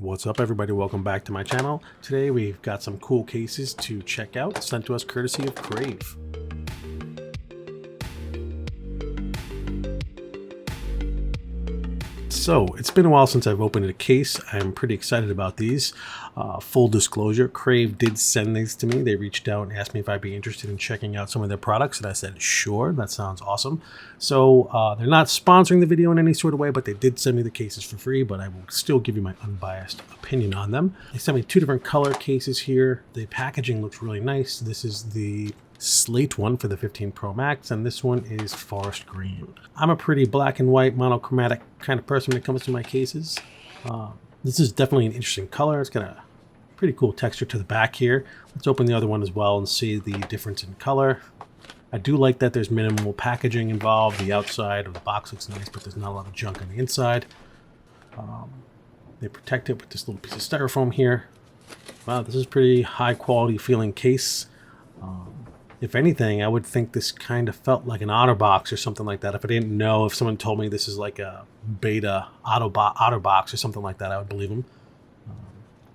What's up everybody, welcome back to my channel. Today we've got some cool cases to check out, sent to us courtesy of Crave. So it's been a while since I've opened a case. I'm pretty excited about these. Full disclosure, Crave did send these to me. They reached out and asked me if I'd be interested in checking out some of their products, and I said, sure, that sounds awesome. So they're not sponsoring the video in any sort of way, but they did send me the cases for free, but I will still give you my unbiased opinion on them. They sent me two different color cases here. The packaging looks really nice. This is the slate one for the 15 Pro Max, and this one is forest green. I'm a pretty black and white monochromatic kind of person when it comes to my cases. This is definitely an interesting color. It's got a pretty cool texture to the back here. Let's open the other one as well and see the difference in color. I do like that there's minimal packaging involved. The outside of the box looks nice, but there's not a lot of junk on the inside. They protect it with this little piece of styrofoam here. Wow, this is a pretty high quality feeling case. If anything, I would think this kind of felt like an OtterBox or something like that. If I didn't know, if someone told me this is like a beta OtterBox or something like that, I would believe them. I'm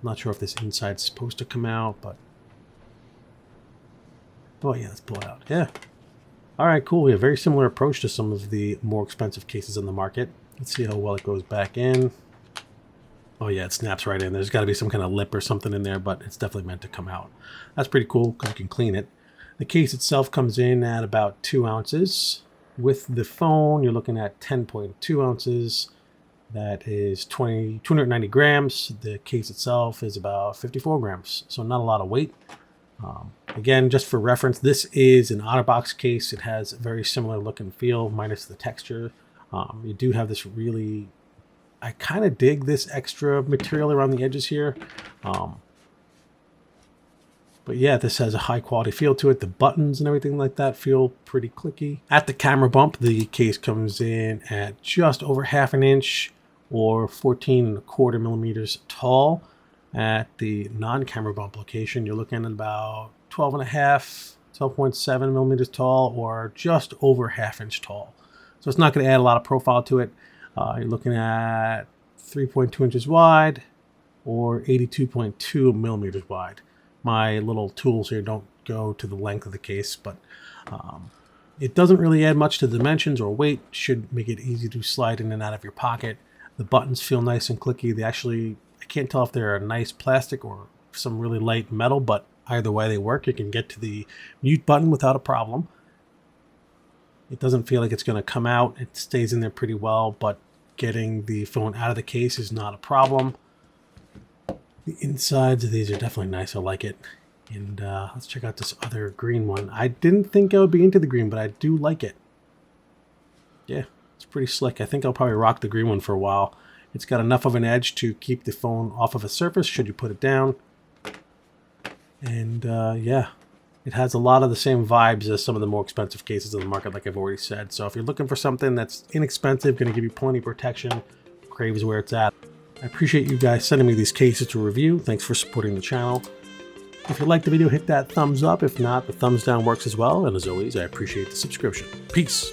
not sure if this inside's supposed to come out, but... oh yeah, let's pull it out. Yeah. Alright, cool. We have a very similar approach to some of the more expensive cases on the market. Let's see how well it goes back in. Oh yeah, it snaps right in. There's got to be some kind of lip or something in there, but it's definitely meant to come out. That's pretty cool because you can clean it. The case itself comes in at about 2 ounces. With the phone, you're looking at 10.2 ounces. That is 290 grams. The case itself is about 54 grams, so not a lot of weight. Again, just for reference, this is an OtterBox case. It has a very similar look and feel, minus the texture. You do have this really... I kind of dig this extra material around the edges here. But yeah, this has a high quality feel to it. The buttons and everything like that feel pretty clicky. At the camera bump, the case comes in at just over 1/2 inch or 14.25 millimeters tall. At the non-camera bump location, you're looking at about 12.7 millimeters tall or just over 1/2 inch tall. So it's not going to add a lot of profile to it. You're looking at 3.2 inches wide or 82.2 millimeters wide. My little tools here don't go to the length of the case, but it doesn't really add much to the dimensions or weight. Should make it easy to slide in and out of your pocket. The buttons feel nice and clicky. They actually, I can't tell if they're a nice plastic or some really light metal, but either way they work. You can get to the mute button without a problem. It doesn't feel like it's going to come out. It stays in there pretty well, but getting the phone out of the case is not a problem. The insides of these are definitely nice. I like it. And let's check out this other green one. I didn't think I would be into the green, but I do like it. Yeah, it's pretty slick. I think I'll probably rock the green one for a while. It's got enough of an edge to keep the phone off of a surface should you put it down. And yeah, it has a lot of the same vibes as some of the more expensive cases on the market, like I've already said. So if you're looking for something that's inexpensive, going to give you plenty of protection, Crave is where it's at. I appreciate you guys sending me these cases to review. Thanks for supporting the channel. If you liked the video, hit that thumbs up. If not, the thumbs down works as well. And as always, I appreciate the subscription. Peace.